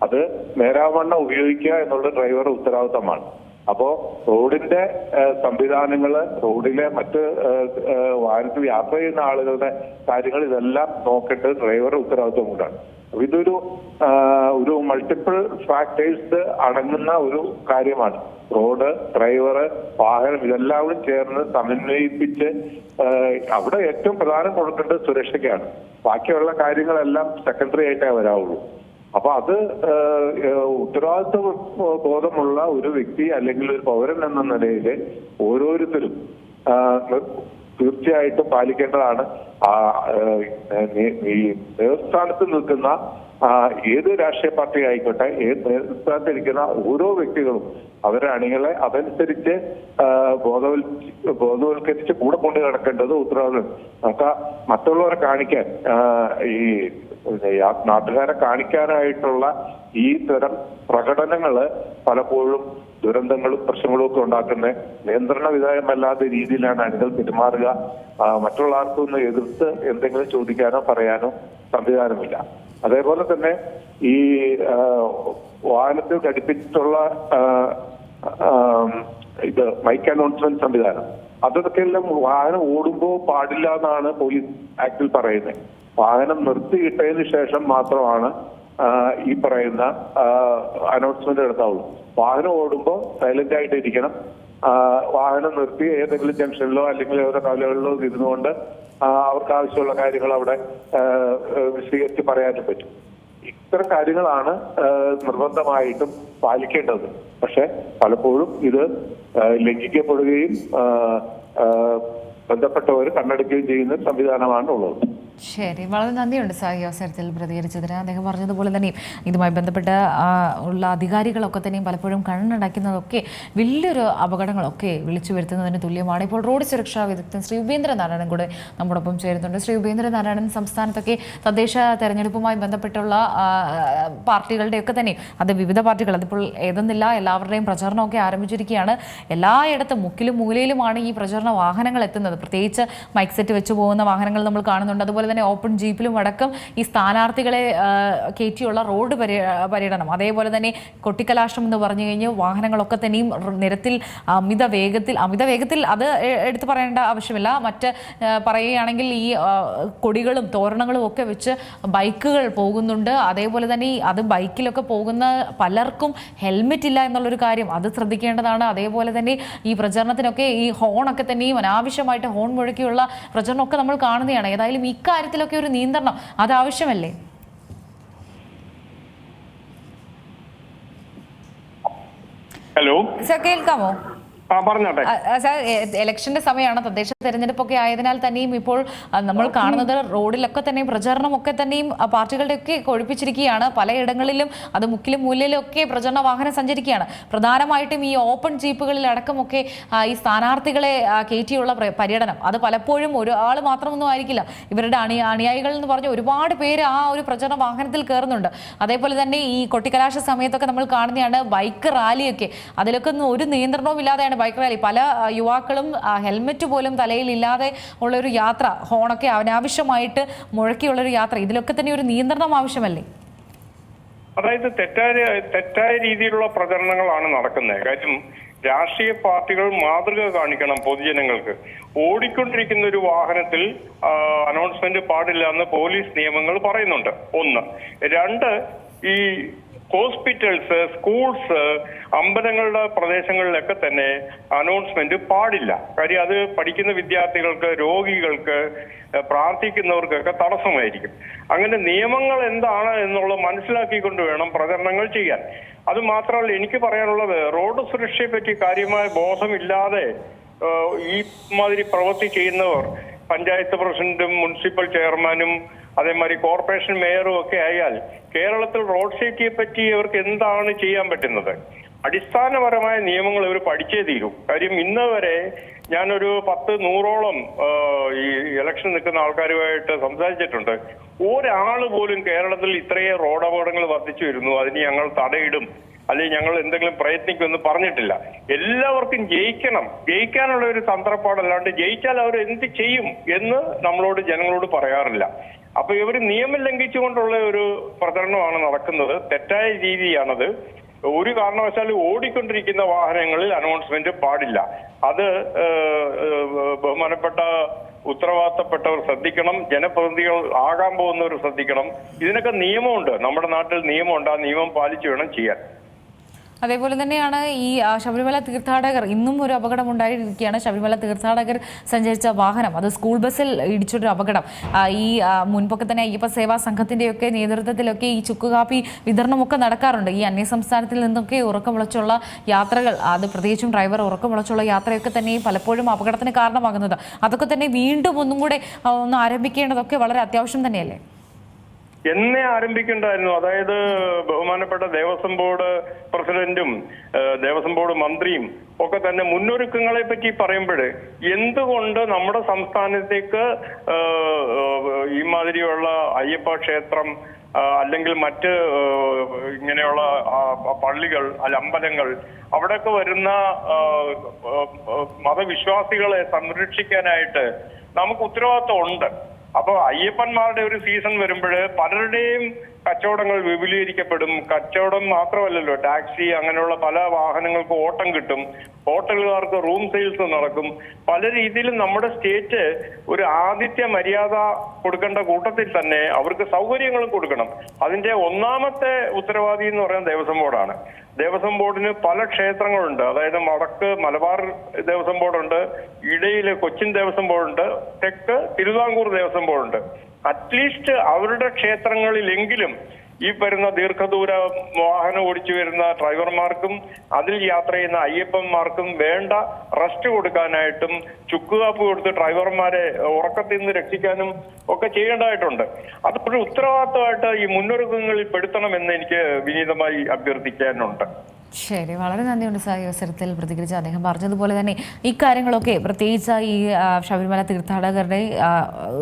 അത് നേരാവണ്ണം ഉപയോഗിക്കുക എന്നുള്ള ഡ്രൈവറുടെ ഉത്തരവാദിത്തമാണ്. അപ്പോ റോഡിന്റെ സംവിധാനങ്ങള്, റോഡിലെ മറ്റ് വാഹനത്തിൽ യാത്ര ചെയ്യുന്ന ആളുകളുടെ കാര്യങ്ങൾ ഇതെല്ലാം നോക്കേണ്ടത് ഡ്രൈവറുടെ ഉത്തരവാദിത്വം കൊണ്ടാണ്. അപ്പൊ ഇതൊരു മൾട്ടിപ്പിൾ ഫാക്ടേഴ്സ് അടങ്ങുന്ന ഒരു കാര്യമാണ്. റോഡ്, ഡ്രൈവറ്, വാഹനം ഇതെല്ലാം ചേർന്ന് സമന്വയിപ്പിച്ച് അവിടെ ഏറ്റവും പ്രധാനം കൊടുക്കേണ്ടത് സുരക്ഷയ്ക്കാണ്. ബാക്കിയുള്ള കാര്യങ്ങളെല്ലാം സെക്കൻഡറി ആയിട്ടേ വരാവുള്ളൂ. അപ്പൊ അത് ഉത്തരവാദിത്വ ബോധമുള്ള ഒരു വ്യക്തി അല്ലെങ്കിൽ ഒരു പൗരൻ എന്ന നിലയിൽ ഓരോരുത്തരും തീർച്ചയായിട്ടും പാലിക്കേണ്ടതാണ്. ഈ നേതൃസ്ഥാനത്ത് നിൽക്കുന്ന ഏത് രാഷ്ട്രീയ പാർട്ടി ആയിക്കോട്ടെ, ഏത് നേതൃസ്ഥാനത്തിരിക്കുന്ന ഓരോ വ്യക്തികളും അവരുടെ അണികളെ അതനുസരിച്ച് ബോധവൽക്കരിച്ച് കൂടെ കൊണ്ട് നടക്കേണ്ടത് ഉത്തരവാദിത്വം. നമുക്ക് മറ്റുള്ളവരെ കാണിക്കാൻ, ഈ നാട്ടുകാരെ കാണിക്കാനായിട്ടുള്ള ഈ തരം പ്രകടനങ്ങള് പലപ്പോഴും ദുരന്തങ്ങളും പ്രശ്നങ്ങളും ഒക്കെ ഉണ്ടാക്കുന്ന നിയന്ത്രണ വിധേയമല്ലാത്ത രീതിയിലാണ് അണികൾ പെരുമാറുക. മറ്റുള്ള ആർക്കൊന്ന് എതിർത്ത് എന്തെങ്കിലും ചോദിക്കാനോ പറയാനോ സംവിധാനമില്ല. അതേപോലെ തന്നെ ഈ വാഹനത്തിൽ ഘടിപ്പിച്ചിട്ടുള്ള ഇത് മൈക്ക് അനൗൺസ്മെന്റ് സംവിധാനം, അതൊക്കെയെല്ലാം വാഹനം ഓടുമ്പോൾ പാടില്ല എന്നാണ് പോലീസ് ആക്ടിൽ പറയുന്നത്. വാഹനം നിർത്തിയിട്ടതിന് ശേഷം മാത്രമാണ് ഈ പറയുന്ന അനൗൺസ്മെന്റ് എടുക്കാവുള്ളൂ. വാഹനം ഓടുമ്പോൾ സൈലന്റ് ആയിട്ട് ഇരിക്കണം. വാഹനം നിർത്തി ഏതെങ്കിലും ജംഗ്ഷനിലോ അല്ലെങ്കിൽ ഓരോ കവലകളിലോ ഇരുന്നുകൊണ്ട് അവർക്ക് ആവശ്യമുള്ള കാര്യങ്ങൾ അവിടെ വിശദീകരിച്ച് പറയാനും പറ്റും. ഇത്തരം കാര്യങ്ങളാണ് നിർബന്ധമായിട്ടും പാലിക്കേണ്ടത്. പക്ഷെ പലപ്പോഴും ഇത് ലംഘിക്കപ്പെടുകയും ബന്ധപ്പെട്ടവർ കണ്ണടയ്ക്കുകയും ചെയ്യുന്ന സംവിധാനമാണ് ഉള്ളത്. ശരി, വളരെ നന്ദിയുണ്ട് സാർ ഈ അവസരത്തിൽ പ്രതികരിച്ചതിന്. അദ്ദേഹം പറഞ്ഞതുപോലെ തന്നെയും ഇതുമായി ബന്ധപ്പെട്ട് ഉള്ള അധികാരികളൊക്കെ തന്നെയും പലപ്പോഴും കണ്ണടയ്ക്കുന്നതൊക്കെ വലിയൊരു അപകടങ്ങളൊക്കെ വിളിച്ചു വരുത്തുന്നതിന് തുല്യമാണ്. ഇപ്പോൾ റോഡ് സുരക്ഷാ വിദഗ്ധൻ ശ്രീ ഉപേന്ദ്രനാരായണൻ കൂടെ നമ്മോടൊപ്പം ചേരുന്നുണ്ട്. ശ്രീ ഉപേന്ദ്രനാരായണൻ, സംസ്ഥാനത്തൊക്കെ തദ്ദേശ തെരഞ്ഞെടുപ്പുമായി ബന്ധപ്പെട്ടുള്ള പാർട്ടികളുടെയൊക്കെ തന്നെയും, അത് വിവിധ പാർട്ടികൾ, അതിപ്പോൾ ഏതെന്നില്ല, എല്ലാവരുടെയും പ്രചാരണമൊക്കെ ആരംഭിച്ചിരിക്കുകയാണ്. എല്ലായിടത്തും മുക്കിലും മൂലയിലുമാണ് ഈ പ്രചരണ വാഹനങ്ങൾ എത്തുന്നത്. പ്രത്യേകിച്ച് മൈക്ക് സെറ്റ് വെച്ച് പോകുന്ന വാഹനങ്ങൾ നമ്മൾ കാണുന്നുണ്ട്. അതുപോലെ തന്നെ ഓപ്പൺ ജീപ്പിലും അടക്കം ഈ സ്ഥാനാർത്ഥികളെ കയറ്റിയുള്ള റോഡ് പര്യടനം, അതേപോലെ തന്നെ കൊട്ടിക്കലാശം എന്ന് പറഞ്ഞു കഴിഞ്ഞ് വാഹനങ്ങളൊക്കെ തന്നെയും നിരത്തിൽ അമിത വേഗത്തിൽ അത് എടുത്തു പറയേണ്ട ആവശ്യമില്ല. മറ്റ് പറയുകയാണെങ്കിൽ ഈ കൊടികളും തോരണങ്ങളും ഒക്കെ വെച്ച് ബൈക്കുകൾ പോകുന്നുണ്ട്. അതേപോലെ തന്നെ അത് ബൈക്കിലൊക്കെ പോകുന്ന പലർക്കും ഹെൽമെറ്റ് ഇല്ല എന്നുള്ളൊരു കാര്യം അത് ശ്രദ്ധിക്കേണ്ടതാണ്. അതേപോലെ തന്നെ ഈ പ്രചരണത്തിനൊക്കെ ഈ ഹോണൊക്കെ തന്നെയും അനാവശ്യമായിട്ട് ഹോൺ മുഴക്കിയുള്ള പ്രചരണമൊക്കെ നമ്മൾ കാണുന്നതാണ്. ഏതായാലും ഇക്കാര്യത്തിലൊക്കെ ഒരു നിയന്ത്രണം അത് ആവശ്യമല്ലേ? ഹലോ സർ, കേൾക്കാമോ? പറഞ്ഞോട്ടെ. സാർ, ഇലക്ഷന്റെ സമയമാണ്, തദ്ദേശ തെരഞ്ഞെടുപ്പൊക്കെ ആയതിനാൽ തന്നെയും ഇപ്പോൾ നമ്മൾ കാണുന്നത് റോഡിലൊക്കെ തന്നെയും പ്രചരണമൊക്കെ തന്നെയും പാർട്ടികളുടെയൊക്കെ കൊഴിപ്പിച്ചിരിക്കുകയാണ്. പലയിടങ്ങളിലും അത് മുക്കിലും മൂലയിലും ഒക്കെ പ്രചരണ വാഹനം സഞ്ചരിക്കുകയാണ്. പ്രധാനമായിട്ടും ഈ ഓപ്പൺ ജീപ്പുകളിൽ അടക്കമൊക്കെ ഈ സ്ഥാനാർത്ഥികളെ കയറ്റിയുള്ള പര്യടനം, അത് പലപ്പോഴും ഒരാൾ മാത്രമൊന്നും ആയിരിക്കില്ല. ഇവരുടെ അനുയായികൾ എന്ന് പറഞ്ഞ ഒരുപാട് പേര് ആ ഒരു പ്രചരണ വാഹനത്തിൽ കയറുന്നുണ്ട്. അതേപോലെ തന്നെ ഈ കൊട്ടിക്കലാശ സമയത്തൊക്കെ നമ്മൾ കാണുന്നതാണ് ബൈക്ക് റാലിയൊക്കെ. അതിലൊക്കെ ഒന്നും ഒരു നിയന്ത്രണവും ഇല്ലാതെയാണ് ബൈക്ക് റാലി. പല യുവാക്കളും ഹെൽമെറ്റ് പോലും തലയിൽ ഇല്ലാതെ ഉള്ളൊരു യാത്ര, ഹോണൊക്കെ അനാവശ്യമായിട്ട് മുഴക്കിയുള്ളൊരു യാത്ര, ഇതിലൊക്കെ തന്നെ ഒരു നിയന്ത്രണം ആവശ്യമല്ലേ? അതായത് തെറ്റായ രീതിയിലുള്ള പ്രചരണങ്ങളാണ് നടക്കുന്നത്. കാര്യം രാഷ്ട്രീയ പാർട്ടികൾ മാതൃക കാണിക്കണം പൊതുജനങ്ങൾക്ക്. ഓടിക്കൊണ്ടിരിക്കുന്ന ഒരു വാഹനത്തിൽ അനൗൺസ്മെന്റ് പാടില്ല എന്ന് പോലീസ് നിയമങ്ങൾ പറയുന്നുണ്ട്. ഒന്ന്. രണ്ട്, ഈ ഹോസ്പിറ്റൽസ്, സ്കൂൾസ്, അമ്പലങ്ങളുടെ പ്രദേശങ്ങളിലൊക്കെ തന്നെ അനൗൺസ്മെന്റ് പാടില്ല. കാര്യം അത് പഠിക്കുന്ന വിദ്യാർത്ഥികൾക്ക്, രോഗികൾക്ക്, പ്രാർത്ഥിക്കുന്നവർക്കൊക്കെ തടസ്സമായിരിക്കും. അങ്ങനെ നിയമങ്ങൾ എന്താണ് എന്നുള്ളത് മനസ്സിലാക്കിക്കൊണ്ട് വേണം പ്രചരണങ്ങൾ ചെയ്യാൻ. അത് മാത്രമല്ല, എനിക്ക് പറയാനുള്ളത്, റോഡ് സുരക്ഷയെ പറ്റി കാര്യമായ ബോധമില്ലാതെ ഈ മാതിരി പ്രവൃത്തി ചെയ്യുന്നവർ പഞ്ചായത്ത് പ്രസിഡന്റും മുനിസിപ്പൽ ചെയർമാനും അതേമാതിരി കോർപ്പറേഷൻ മേയറും ഒക്കെ ആയാൽ കേരളത്തിൽ റോഡ് സേഫ്റ്റിയെ പറ്റി ഇവർക്ക് എന്താണ് ചെയ്യാൻ പറ്റുന്നത്? അടിസ്ഥാനപരമായ നിയമങ്ങൾ ഇവർ പഠിച്ചേ തീരൂ. കാര്യം ഇന്ന് വരെ ഞാനൊരു 100-100ഓളം ഈ ഇലക്ഷൻ നിൽക്കുന്ന ആൾക്കാരുമായിട്ട് സംസാരിച്ചിട്ടുണ്ട്. ഒരാൾ പോലും കേരളത്തിൽ ഇത്രയും റോഡ് അപകടങ്ങൾ വർദ്ധിച്ചു വരുന്നു, അതിന് ഞങ്ങൾ തടയിടും അല്ലെങ്കിൽ ഞങ്ങൾ എന്തെങ്കിലും പ്രയത്നിക്കുമെന്ന് പറഞ്ഞിട്ടില്ല. എല്ലാവർക്കും ജയിക്കാനുള്ള ഒരു തന്ത്രപ്പാടല്ലാണ്ട് ജയിച്ചാൽ അവർ എന്ത് ചെയ്യും എന്ന് നമ്മളോട് ജനങ്ങളോട് പറയാറില്ല. അപ്പൊ ഇവർ നിയമം ലംഘിച്ചുകൊണ്ടുള്ള ഒരു പ്രചരണമാണ് നടക്കുന്നത്. തെറ്റായ രീതിയാണത്. ഒരു കാരണവശാലും ഓടിക്കൊണ്ടിരിക്കുന്ന വാഹനങ്ങളിൽ അനൗൺസ്മെന്റ് പാടില്ല. അത് ബഹുമാനപ്പെട്ട ഉത്തരവാദിത്തപ്പെട്ടവർ ശ്രദ്ധിക്കണം, ജനപ്രതിനിധികൾ ആകാൻ പോകുന്നവർ ശ്രദ്ധിക്കണം. ഇതിനൊക്കെ നിയമമുണ്ട്, നമ്മുടെ നാട്ടിൽ നിയമമുണ്ട്, ആ നിയമം പാലിച്ചു വേണം ചെയ്യാൻ. അതേപോലെ തന്നെയാണ് ഈ ശബരിമല തീർത്ഥാടകർ ഇന്നും ഒരു അപകടം ഉണ്ടായിരിക്കുകയാണ്. ശബരിമല തീർത്ഥാടകർ സഞ്ചരിച്ച വാഹനം അത് സ്കൂൾ ബസ്സിൽ ഇടിച്ചൊരു അപകടം. ഈ മുൻപൊക്കെ തന്നെ അയ്യപ്പ സേവാ സംഘത്തിൻ്റെയൊക്കെ നേതൃത്വത്തിലൊക്കെ ഈ ചുക്കുകാപ്പി വിതരണമൊക്കെ നടക്കാറുണ്ട്. ഈ അന്യസംസ്ഥാനത്തിൽ നിന്നൊക്കെ ഉറക്കമുളച്ചുള്ള യാത്രകൾ, അത് പ്രത്യേകിച്ചും ഡ്രൈവർ ഉറക്കമുളച്ചുള്ള യാത്രയൊക്കെ തന്നെ പലപ്പോഴും അപകടത്തിന് കാരണമാകുന്നത്. അതൊക്കെ തന്നെ വീണ്ടും ഒന്നും കൂടെ ഒന്ന് ആരംഭിക്കേണ്ടതൊക്കെ വളരെ അത്യാവശ്യം തന്നെയല്ലേ? എന്നേ ആരംഭിക്കേണ്ടായിരുന്നു. അതായത് ബഹുമാനപ്പെട്ട ദേവസ്വം ബോർഡ് പ്രസിഡന്റും ദേവസ്വം ബോർഡ് മന്ത്രിയും ഒക്കെ തന്നെ മുന്നൊരുക്കങ്ങളെ പറ്റി പറയുമ്പോൾ എന്തുകൊണ്ട് നമ്മുടെ സംസ്ഥാനത്തേക്ക് ഈ മാതിരിയുള്ള അയ്യപ്പ ക്ഷേത്രം അല്ലെങ്കിൽ മറ്റ് ഇങ്ങനെയുള്ള പള്ളികൾ അല്ല അമ്പലങ്ങൾ അവിടെയൊക്കെ വരുന്ന മതവിശ്വാസികളെ സംരക്ഷിക്കാനായിട്ട് നമുക്ക് ഉത്തരവാദിത്വം ഉണ്ട്. അപ്പൊ അയ്യപ്പന്മാരുടെ ഒരു സീസൺ വരുമ്പോൾ പലരുടെയും കച്ചവടങ്ങൾ വിപുലീകരിക്കപ്പെടും. കച്ചവടം മാത്രമല്ലല്ലോ, ടാക്സി അങ്ങനെയുള്ള പല വാഹനങ്ങൾക്ക് ഓട്ടം കിട്ടും, ഹോട്ടലുകാർക്ക് റൂം സെയിൽസ് നടക്കും. പല രീതിയിലും നമ്മുടെ സ്റ്റേറ്റ് ഒരു ആതിഥ്യ മര്യാദ കൊടുക്കേണ്ട കൂട്ടത്തിൽ തന്നെ അവർക്ക് സൗകര്യങ്ങളും കൊടുക്കണം. അതിന്റെ ഒന്നാമത്തെ ഉത്തരവാദി എന്ന് പറയുന്നത് ദേവസ്വം ബോർഡാണ്. ദേവസ്വം ബോർഡിന് പല ക്ഷേത്രങ്ങളുണ്ട്. അതായത് വടക്ക് മലബാർ ദേവസ്വം ബോർഡുണ്ട്, ഇടയില് കൊച്ചിൻ ദേവസ്വം ബോർഡുണ്ട്, തെക്ക് തിരുവിതാംകൂർ ദേവസ്വം ബോർഡുണ്ട്. അറ്റ്ലീസ്റ്റ് അവരുടെ ക്ഷേത്രങ്ങളിലെങ്കിലും ഈ വരുന്ന ദീർഘദൂര വാഹനം ഓടിച്ചു വരുന്ന ഡ്രൈവർമാർക്കും അതിൽ യാത്ര ചെയ്യുന്ന അയ്യപ്പന്മാർക്കും വേണ്ട റെസ്റ്റ് കൊടുക്കാനായിട്ടും ചുക്കുകാപ്പ് കൊടുത്ത് ഡ്രൈവർമാരെ ഉറക്കത്തിൽ നിന്ന് രക്ഷിക്കാനും ഒക്കെ ചെയ്യേണ്ടതായിട്ടുണ്ട്. അതൊരു ഉത്തരവാദിത്തമായിട്ട് ഈ മുന്നൊരുക്കങ്ങളിൽ പെടുത്തണമെന്ന് എനിക്ക് വിനീതമായി അഭ്യർത്ഥിക്കാനുണ്ട്. ശരി, വളരെ നന്ദിയുണ്ട് സാർ ഈ അവസരത്തിൽ പ്രതികരിച്ച. അദ്ദേഹം പറഞ്ഞതുപോലെ തന്നെ ഇക്കാര്യങ്ങളൊക്കെ പ്രത്യേകിച്ച് ഈ ശബരിമല തീർത്ഥാടകരുടെ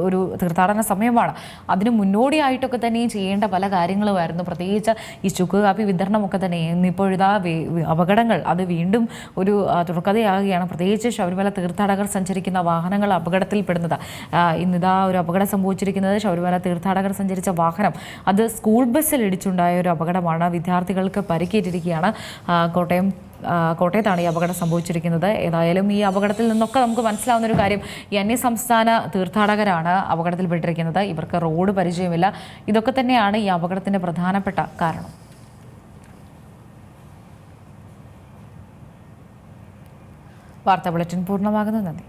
ഒരു തീർത്ഥാടന സമയമാണ്, അതിന് മുന്നോടിയായിട്ടൊക്കെ തന്നെ ചെയ്യേണ്ട പല കാര്യങ്ങളുമായിരുന്നു. പ്രത്യേകിച്ച് ഈ ചുക്കുകാപ്പി വിതരണമൊക്കെ തന്നെ ഇന്നിപ്പോഴിതാ അപകടങ്ങൾ അത് വീണ്ടും ഒരു തുടർക്കഥയാകുകയാണ്. പ്രത്യേകിച്ച് ശബരിമല തീർത്ഥാടകർ സഞ്ചരിക്കുന്ന വാഹനങ്ങൾ അപകടത്തിൽപ്പെടുന്നത്. ഇന്നിതാ ഒരു അപകടം സംഭവിച്ചിരിക്കുന്നത് ശബരിമല തീർത്ഥാടകർ സഞ്ചരിച്ച വാഹനം അത് സ്കൂൾ ബസ്സിൽ ഇടിച്ചുണ്ടായ ഒരു അപകടമാണ്. വിദ്യാർത്ഥികൾക്ക് പരിക്കേറ്റിരിക്കുകയാണ്. കോട്ടയത്താണ് ഈ അപകടം സംഭവിച്ചിരിക്കുന്നത്. ഏതായാലും ഈ അപകടത്തിൽ നിന്നൊക്കെ നമുക്ക് മനസ്സിലാവുന്ന ഒരു കാര്യം, ഈ അന്യസംസ്ഥാന തീർത്ഥാടകരാണ് അപകടത്തിൽപ്പെട്ടിരിക്കുന്നത്. ഇവർക്ക് റോഡ് പരിചയമില്ല. ഇതൊക്കെ തന്നെയാണ് ഈ അപകടത്തിൻ്റെ പ്രധാനപ്പെട്ട കാരണം. വാർത്താ ബുള്ളറ്റിൻ പൂർണ്ണമാകുന്നു. നന്ദി.